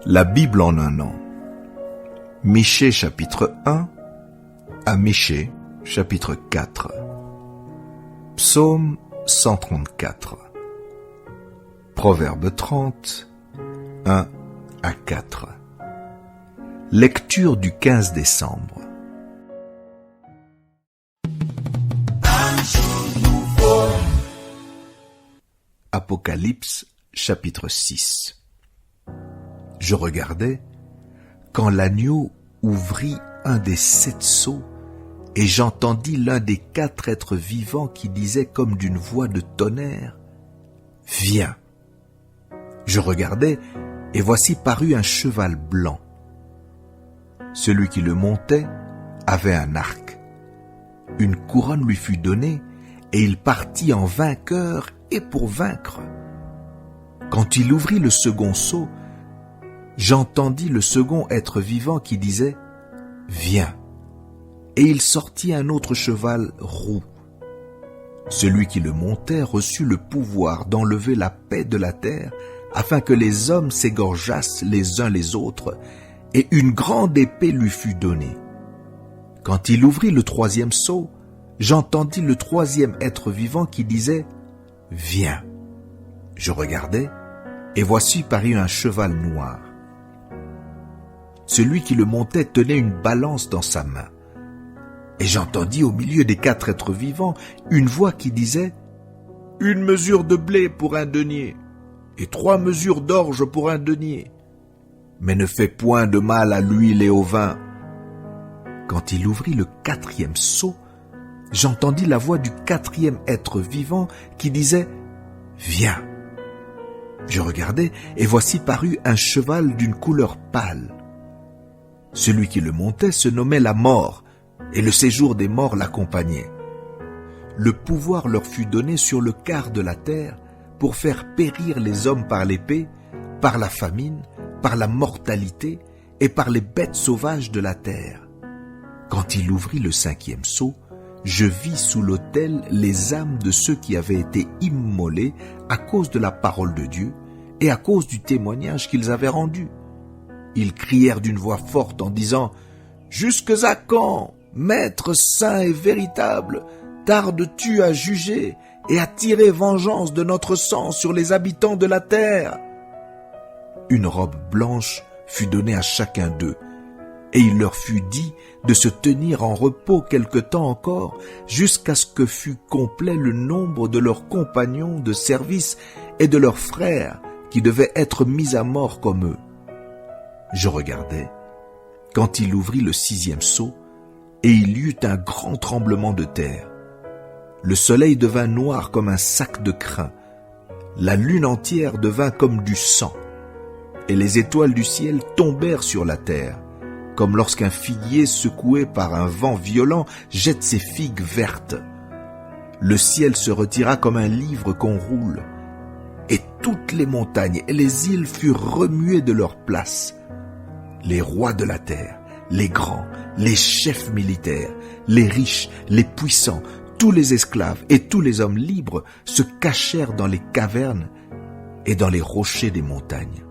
La Bible en un an. Michée chapitre 1 à Michée chapitre 4. Psaume 134. Proverbe 30, 1 à 4. Lecture du 15 décembre. Apocalypse chapitre 6. Je regardais quand l'agneau ouvrit un des 7 sceaux et j'entendis l'un des 4 êtres vivants qui disait comme d'une voix de tonnerre, « Viens !» Je regardais et voici parut un cheval blanc. Celui qui le montait avait un arc. Une couronne lui fut donnée et il partit en vainqueur et pour vaincre. Quand il ouvrit le second sceau, j'entendis le second être vivant qui disait « Viens !» Et il sortit un autre cheval roux. Celui qui le montait reçut le pouvoir d'enlever la paix de la terre, afin que les hommes s'égorgeassent les uns les autres, et une grande épée lui fut donnée. Quand il ouvrit le 3e sceau, j'entendis le 3e être vivant qui disait « Viens !» Je regardais, et voici parut un cheval noir. Celui qui le montait tenait une balance dans sa main. Et j'entendis au milieu des 4 êtres vivants une voix qui disait « Une mesure de blé pour un denier, et 3 mesures d'orge pour un denier. Mais ne fais point de mal à l'huile et au vin. » Quand il ouvrit le 4e sceau, j'entendis la voix du 4e être vivant qui disait « Viens !» Je regardai, et voici parut un cheval d'une couleur pâle. Celui qui le montait se nommait la mort, et le séjour des morts l'accompagnait. Le pouvoir leur fut donné sur le quart de la terre pour faire périr les hommes par l'épée, par la famine, par la mortalité et par les bêtes sauvages de la terre. Quand il ouvrit le 5e sceau, je vis sous l'autel les âmes de ceux qui avaient été immolés à cause de la parole de Dieu et à cause du témoignage qu'ils avaient rendu. Ils crièrent d'une voix forte en disant « Jusque à quand, Maître saint et véritable, tardes-tu à juger et à tirer vengeance de notre sang sur les habitants de la terre ?» Une robe blanche fut donnée à chacun d'eux, et il leur fut dit de se tenir en repos quelque temps encore, jusqu'à ce que fût complet le nombre de leurs compagnons de service et de leurs frères qui devaient être mis à mort comme eux. Je regardais, quand il ouvrit le 6e sceau, et il y eut un grand tremblement de terre. Le soleil devint noir comme un sac de crin, la lune entière devint comme du sang, et les étoiles du ciel tombèrent sur la terre, comme lorsqu'un figuier secoué par un vent violent jette ses figues vertes. Le ciel se retira comme un livre qu'on roule, et toutes les montagnes et les îles furent remuées de leur place. Les rois de la terre, les grands, les chefs militaires, les riches, les puissants, tous les esclaves et tous les hommes libres se cachèrent dans les cavernes et dans les rochers des montagnes.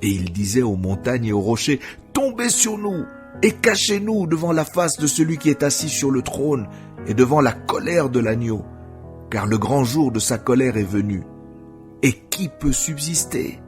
Et ils disaient aux montagnes et aux rochers, « Tombez sur nous et cachez-nous devant la face de celui qui est assis sur le trône et devant la colère de l'agneau, car le grand jour de sa colère est venu. Et qui peut subsister ?»